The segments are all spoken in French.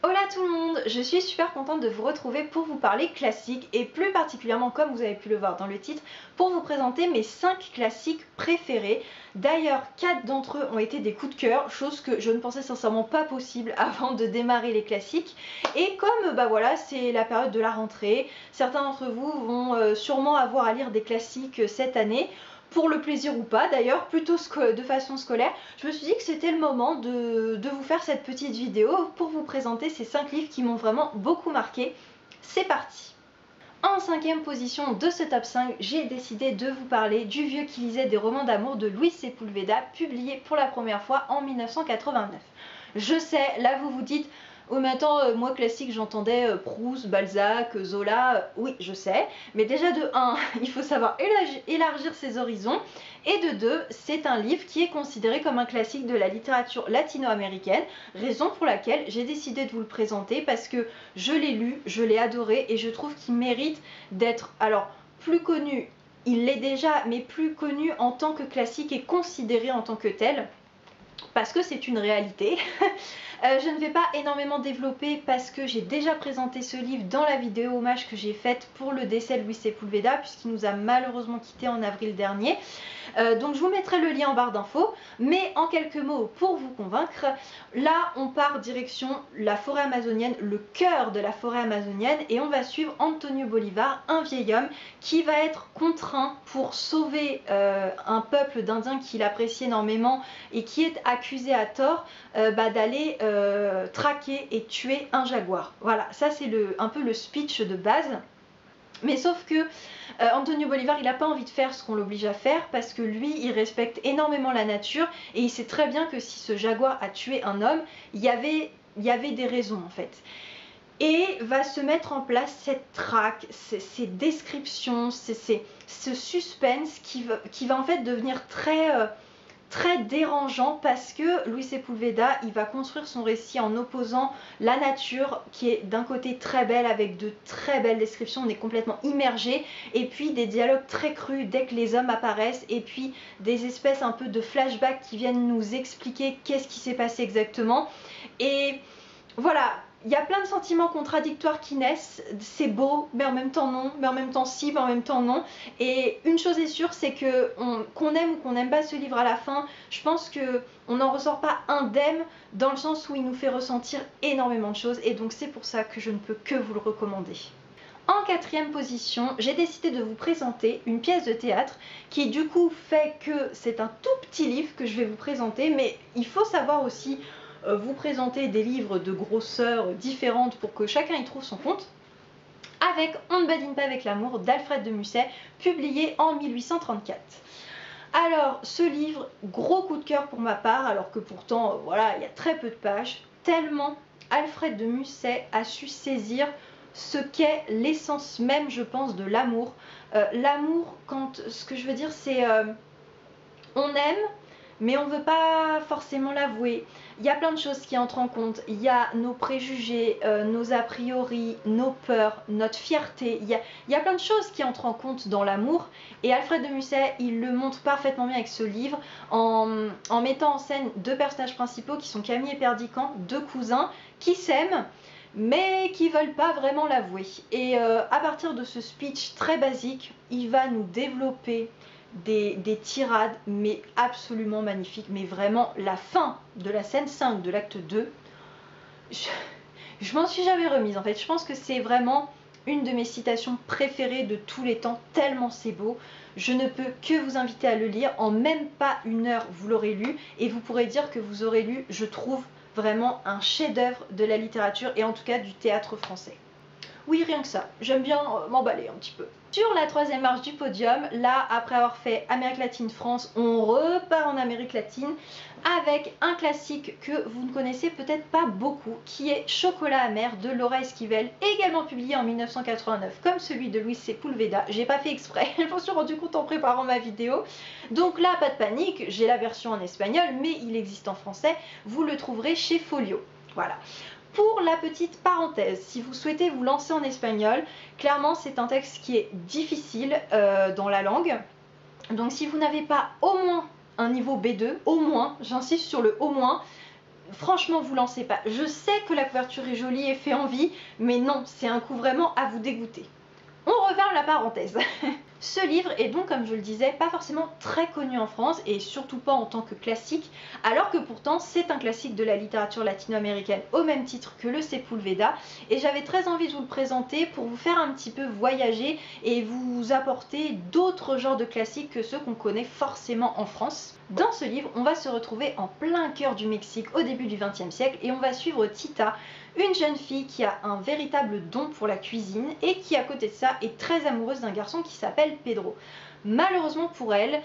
Hola tout le monde, je suis super contente de vous retrouver pour vous parler classique et plus particulièrement, comme vous avez pu le voir dans le titre, pour vous présenter mes 5 classiques préférés. D'ailleurs, 4 d'entre eux ont été des coups de cœur, chose que je ne pensais sincèrement pas possible avant de démarrer les classiques. Et comme voilà, c'est la période de la rentrée, certains d'entre vous vont sûrement avoir à lire des classiques cette année. Pour le plaisir ou pas d'ailleurs, plutôt de façon scolaire, je me suis dit que c'était le moment de vous faire cette petite vidéo pour vous présenter ces 5 livres qui m'ont vraiment beaucoup marqué. C'est parti! En 5e position de ce top 5, j'ai décidé de vous parler du vieux qui lisait des romans d'amour de Luis Sepulveda, publié pour la première fois en 1989. Je sais, là vous vous dites, oh mais attends, moi classique j'entendais Proust, Balzac, Zola, oui je sais, mais déjà de 1, il faut savoir élargir ses horizons, et de 2, c'est un livre qui est considéré comme un classique de la littérature latino-américaine, raison pour laquelle j'ai décidé de vous le présenter parce que je l'ai lu, je l'ai adoré et je trouve qu'il mérite d'être alors plus connu, il l'est déjà, mais plus connu en tant que classique et considéré en tant que tel. Parce que c'est une réalité. Je ne vais pas énormément développer parce que j'ai déjà présenté ce livre dans la vidéo hommage que j'ai faite pour le décès de Luis Sepulveda puisqu'il nous a malheureusement quittés en avril dernier. Donc je vous mettrai le lien en barre d'infos, mais en quelques mots pour vous convaincre, là on part direction la forêt amazonienne, le cœur de la forêt amazonienne, et on va suivre Antonio Bolivar, un vieil homme qui va être contraint pour sauver un peuple d'Indiens qu'il apprécie énormément et qui est accusé à tort d'aller traquer et tuer un jaguar. Voilà, ça c'est un peu le speech de base. Mais sauf que Antonio Bolivar, il n'a pas envie de faire ce qu'on l'oblige à faire parce que lui, il respecte énormément la nature et il sait très bien que si ce jaguar a tué un homme, il y avait des raisons en fait. Et va se mettre en place cette traque, ces descriptions, ce suspense qui va en fait devenir très dérangeant parce que Luis Sepulveda, il va construire son récit en opposant la nature qui est d'un côté très belle avec de très belles descriptions, on est complètement immergé, et puis des dialogues très crus dès que les hommes apparaissent, et puis des espèces un peu de flashbacks qui viennent nous expliquer qu'est-ce qui s'est passé exactement. Et voilà, il y a plein de sentiments contradictoires qui naissent, c'est beau, mais en même temps non, mais en même temps si, mais en même temps non. Et une chose est sûre, c'est que qu'on aime ou qu'on n'aime pas ce livre à la fin, je pense qu'on n'en ressort pas indemne dans le sens où il nous fait ressentir énormément de choses, et donc c'est pour ça que je ne peux que vous le recommander. En 4e position, j'ai décidé de vous présenter une pièce de théâtre qui du coup fait que c'est un tout petit livre que je vais vous présenter, mais il faut savoir aussi vous présenter des livres de grosseur différentes pour que chacun y trouve son compte, avec On ne badine pas avec l'amour d'Alfred de Musset, publié en 1834. Alors ce livre, gros coup de cœur pour ma part, alors que pourtant voilà, il y a très peu de pages, tellement Alfred de Musset a su saisir ce qu'est l'essence même, je pense, de l'amour. L'amour, ce que je veux dire, c'est on aime, mais on ne veut pas forcément l'avouer. Il y a plein de choses qui entrent en compte. Il y a nos préjugés, nos a priori, nos peurs, notre fierté. Il y a plein de choses qui entrent en compte dans l'amour. Et Alfred de Musset, il le montre parfaitement bien avec ce livre en mettant en scène 2 personnages principaux qui sont Camille et Perdiccand, 2 cousins qui s'aiment mais qui ne veulent pas vraiment l'avouer. Et à partir de ce speech très basique, il va nous développer des tirades, mais absolument magnifiques. Mais vraiment, la fin de la scène 5 de l'acte 2, je m'en suis jamais remise en fait. Je pense que c'est vraiment une de mes citations préférées de tous les temps, tellement c'est beau. Je ne peux que vous inviter à le lire. En même pas 1 heure, vous l'aurez lu, et vous pourrez dire que vous aurez lu, je trouve, vraiment un chef-d'œuvre de la littérature et en tout cas du théâtre français. Oui, rien que ça, j'aime bien m'emballer un petit peu. Sur la 3e marche du podium, là, après avoir fait Amérique latine, France, on repart en Amérique latine avec un classique que vous ne connaissez peut-être pas beaucoup, qui est Chocolat amer de Laura Esquivel, également publié en 1989, comme celui de Luis Sepulveda. J'ai pas fait exprès, je m'en suis rendu compte en préparant ma vidéo. Donc là, pas de panique, j'ai la version en espagnol, mais il existe en français, vous le trouverez chez Folio. Voilà. Pour la petite parenthèse, si vous souhaitez vous lancer en espagnol, clairement c'est un texte qui est difficile dans la langue. Donc si vous n'avez pas au moins un niveau B2, au moins, j'insiste sur le au moins, franchement vous lancez pas. Je sais que la couverture est jolie et fait envie, mais non, c'est un coup vraiment à vous dégoûter. On referme la parenthèse. Ce livre est donc, comme je le disais, pas forcément très connu en France et surtout pas en tant que classique, alors que pourtant c'est un classique de la littérature latino-américaine au même titre que le Sepúlveda, et j'avais très envie de vous le présenter pour vous faire un petit peu voyager et vous apporter d'autres genres de classiques que ceux qu'on connaît forcément en France. Dans ce livre, on va se retrouver en plein cœur du Mexique au début du XXe siècle et on va suivre Tita, une jeune fille qui a un véritable don pour la cuisine et qui à côté de ça est très amoureuse d'un garçon qui s'appelle Pedro. Malheureusement pour elle,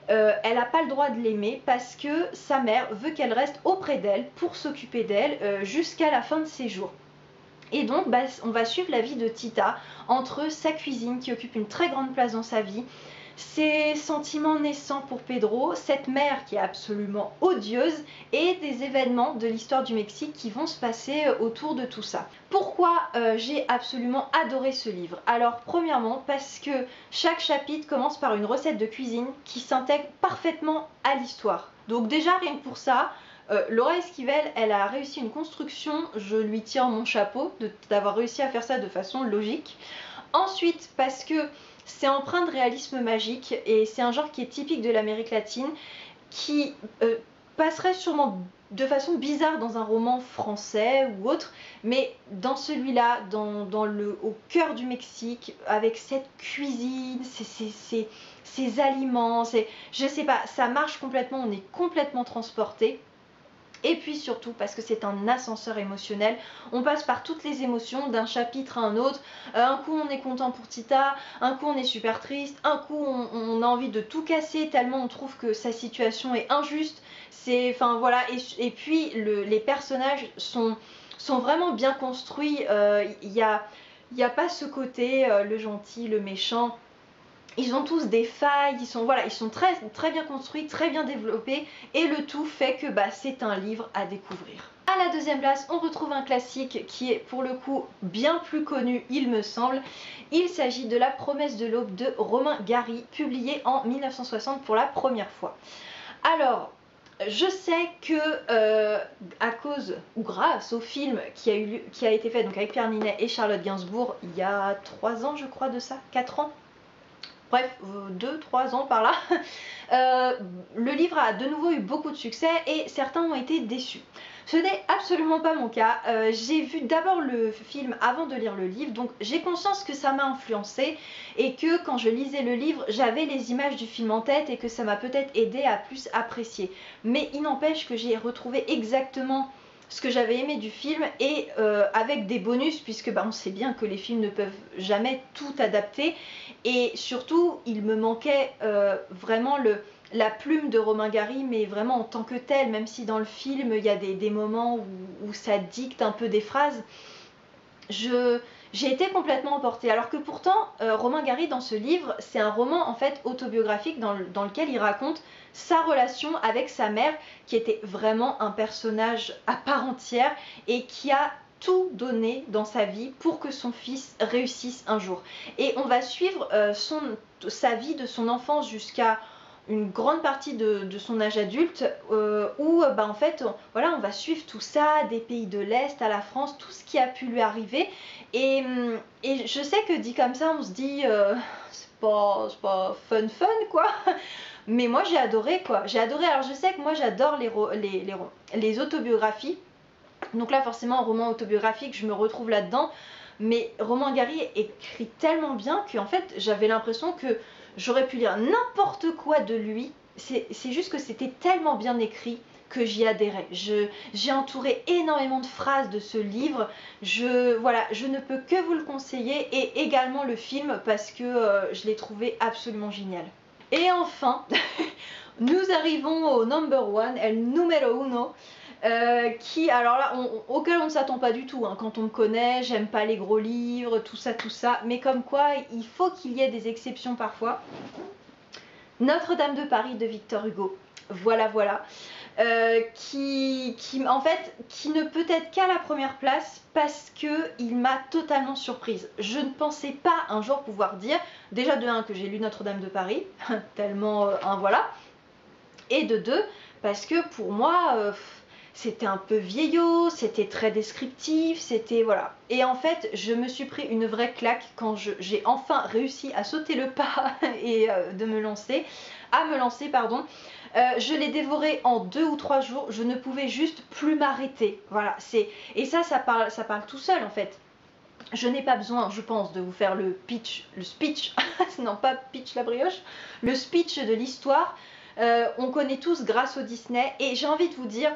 elle n'a pas le droit de l'aimer parce que sa mère veut qu'elle reste auprès d'elle pour s'occuper d'elle jusqu'à la fin de ses jours. Et donc on va suivre la vie de Tita entre sa cuisine qui occupe une très grande place dans sa vie, ses sentiments naissants pour Pedro, cette mère qui est absolument odieuse et des événements de l'histoire du Mexique qui vont se passer autour de tout ça. Pourquoi j'ai absolument adoré ce livre? Alors premièrement parce que chaque chapitre commence par une recette de cuisine qui s'intègre parfaitement à l'histoire. Donc déjà rien que pour ça, Laura Esquivel, elle a réussi une construction, je lui tire mon chapeau d'avoir réussi à faire ça de façon logique. Ensuite parce que c'est empreint de réalisme magique et c'est un genre qui est typique de l'Amérique latine qui passerait sûrement de façon bizarre dans un roman français ou autre, mais dans celui-là, au cœur du Mexique, avec cette cuisine, ces aliments, je sais pas, ça marche complètement, on est complètement transporté. Et puis surtout parce que c'est un ascenseur émotionnel, on passe par toutes les émotions d'un chapitre à un autre. Un coup on est content pour Tita, un coup on est super triste, un coup on a envie de tout casser tellement on trouve que sa situation est injuste. Enfin voilà, et puis les personnages sont vraiment bien construits, il y a pas ce côté le gentil, le méchant. Ils ont tous des failles, ils sont très, très bien construits, très bien développés et le tout fait que c'est un livre à découvrir. À la deuxième place, on retrouve un classique qui est pour le coup bien plus connu, il me semble. Il s'agit de La promesse de l'aube de Romain Gary, publié en 1960 pour la première fois. Alors, je sais que à cause ou grâce au film qui a été fait donc avec Pierre Ninet et Charlotte Gainsbourg il y a 3 ans je crois de ça, 4 ans, bref, 2-3 ans par là, le livre a de nouveau eu beaucoup de succès et certains ont été déçus. Ce n'est absolument pas mon cas. J'ai vu d'abord le film avant de lire le livre, donc j'ai conscience que ça m'a influencé et que quand je lisais le livre, j'avais les images du film en tête et que ça m'a peut-être aidé à plus apprécier. Mais il n'empêche que j'ai retrouvé exactement ce que j'avais aimé du film et avec des bonus puisque on sait bien que les films ne peuvent jamais tout adapter et surtout il me manquait vraiment la plume de Romain Gary, mais vraiment en tant que tel, même si dans le film il y a des moments où ça dicte un peu des phrases, j'ai été complètement emportée. Alors que pourtant, Romain Gary dans ce livre, c'est un roman en fait autobiographique dans lequel il raconte sa relation avec sa mère, qui était vraiment un personnage à part entière et qui a tout donné dans sa vie pour que son fils réussisse un jour. Et on va suivre sa vie de son enfance jusqu'à une grande partie de son âge adulte où en fait voilà, on va suivre tout ça, des pays de l'Est à la France, tout ce qui a pu lui arriver et je sais que dit comme ça on se dit c'est pas fun quoi, mais moi j'ai adoré quoi, j'ai adoré. Alors je sais que moi j'adore les autobiographies, donc là forcément un roman autobiographique je me retrouve là-dedans, mais Romain Gary écrit tellement bien qu'en fait j'avais l'impression que j'aurais pu lire n'importe quoi de lui, c'est juste que c'était tellement bien écrit que j'y adhérais. J'ai entouré énormément de phrases de ce livre, voilà, je ne peux que vous le conseiller et également le film parce que je l'ai trouvé absolument génial. Et enfin, nous arrivons au number one, el numero uno, qui, alors là, auquel on ne s'attend pas du tout, hein. Quand on me connaît, j'aime pas les gros livres, tout ça, mais comme quoi, il faut qu'il y ait des exceptions parfois. Notre-Dame de Paris de Victor Hugo, voilà, qui en fait, qui ne peut être qu'à la première place parce qu'il m'a totalement surprise. Je ne pensais pas un jour pouvoir dire, déjà de 1 que j'ai lu Notre-Dame de Paris, tellement un voilà, et de 2 parce que pour moi c'était un peu vieillot, c'était très descriptif, c'était voilà. Et en fait, je me suis pris une vraie claque quand j'ai enfin réussi à sauter le pas et de me lancer, pardon. Je l'ai dévoré en 2 ou 3 jours, je ne pouvais juste plus m'arrêter. Voilà, et ça parle tout seul en fait. Je n'ai pas besoin, je pense, de vous faire le speech, non pas pitch la brioche, le speech de l'histoire. On connaît tous grâce au Disney et j'ai envie de vous dire,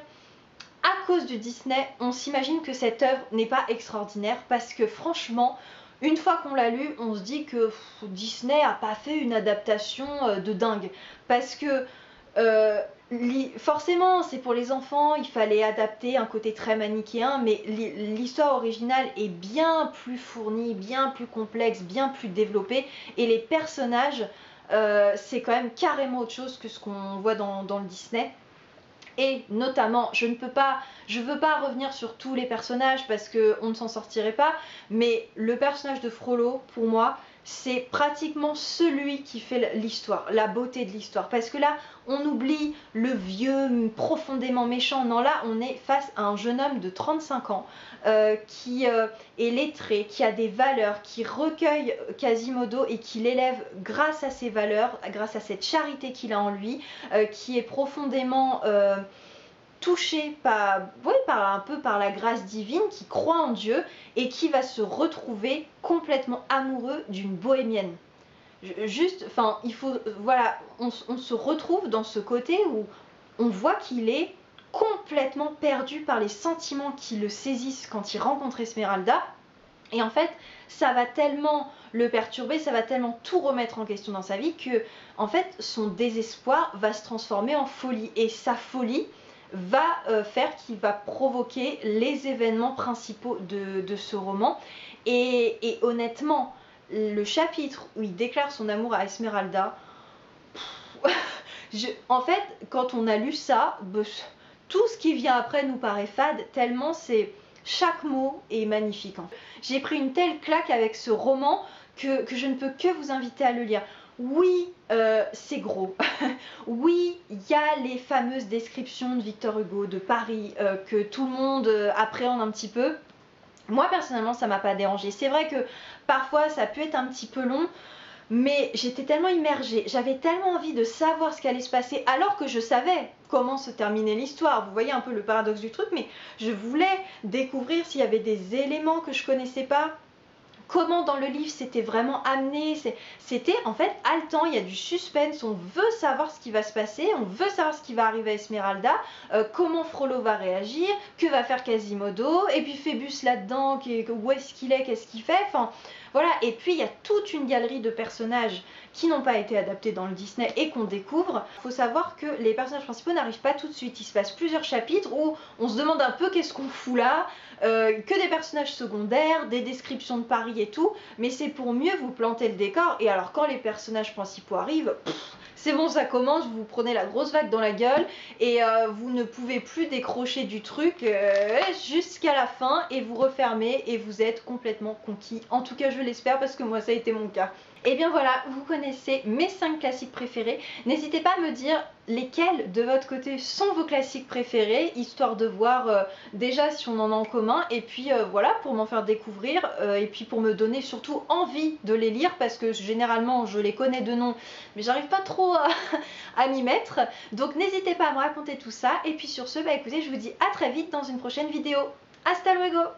à cause du Disney, on s'imagine que cette œuvre n'est pas extraordinaire parce que franchement, une fois qu'on l'a lu, on se dit que Disney a pas fait une adaptation de dingue. Parce que forcément, c'est pour les enfants, il fallait adapter un côté très manichéen, mais l'histoire originale est bien plus fournie, bien plus complexe, bien plus développée, et les personnages, c'est quand même carrément autre chose que ce qu'on voit dans le Disney. Et notamment, je veux pas revenir sur tous les personnages parce qu'on ne s'en sortirait pas, mais le personnage de Frollo, pour moi, c'est pratiquement celui qui fait l'histoire, la beauté de l'histoire. Parce que là, on oublie le vieux, profondément méchant. Non, là, on est face à un jeune homme de 35 ans qui est lettré, qui a des valeurs, qui recueille Quasimodo et qui l'élève grâce à ses valeurs, grâce à cette charité qu'il a en lui, qui est profondément touché un peu par la grâce divine, qui croit en Dieu et qui va se retrouver complètement amoureux d'une bohémienne. Juste, enfin, voilà, on se retrouve dans ce côté où on voit qu'il est complètement perdu par les sentiments qui le saisissent quand il rencontre Esmeralda. Et en fait, ça va tellement le perturber, ça va tellement tout remettre en question dans sa vie que, en fait, son désespoir va se transformer en folie. Et sa folie va faire qu'il va provoquer les événements principaux de ce roman. Et honnêtement, le chapitre où il déclare son amour à Esmeralda, en fait, quand on a lu ça, tout ce qui vient après nous paraît fade, tellement chaque mot est magnifique. J'ai pris une telle claque avec ce roman que je ne peux que vous inviter à le lire. Oui, c'est gros. Oui, il y a les fameuses descriptions de Victor Hugo, de Paris, que tout le monde appréhende un petit peu. Moi, personnellement, ça m'a pas dérangé. C'est vrai que parfois, ça peut être un petit peu long, mais j'étais tellement immergée, j'avais tellement envie de savoir ce qui allait se passer, alors que je savais comment se terminait l'histoire. Vous voyez un peu le paradoxe du truc, mais je voulais découvrir s'il y avait des éléments que je connaissais pas, comment dans le livre c'était vraiment amené. C'était en fait haletant, il y a du suspense, on veut savoir ce qui va se passer, on veut savoir ce qui va arriver à Esmeralda, comment Frollo va réagir, que va faire Quasimodo, et puis Phébus là-dedans, où est-ce qu'il est, qu'est-ce qu'il fait, enfin voilà. Et puis il y a toute une galerie de personnages qui n'ont pas été adaptés dans le Disney et qu'on découvre. Il faut savoir que les personnages principaux n'arrivent pas tout de suite, il se passe plusieurs chapitres où on se demande un peu qu'est-ce qu'on fout là, que des personnages secondaires, des descriptions de Paris et tout, mais c'est pour mieux vous planter le décor. Et alors quand les personnages principaux arrivent, c'est bon, ça commence, vous prenez la grosse vague dans la gueule et vous ne pouvez plus décrocher du truc jusqu'à la fin, et vous refermez et vous êtes complètement conquis. En tout cas, je l'espère, parce que moi ça a été mon cas. Et bien voilà, vous connaissez mes 5 classiques préférés. N'hésitez pas à me dire lesquels de votre côté sont vos classiques préférés, histoire de voir déjà si on en a en commun, et puis voilà, pour m'en faire découvrir, et puis pour me donner surtout envie de les lire, parce que généralement je les connais de nom, mais j'arrive pas trop à m'y mettre. Donc n'hésitez pas à me raconter tout ça, et puis sur ce, bah écoutez, je vous dis à très vite dans une prochaine vidéo. Hasta luego!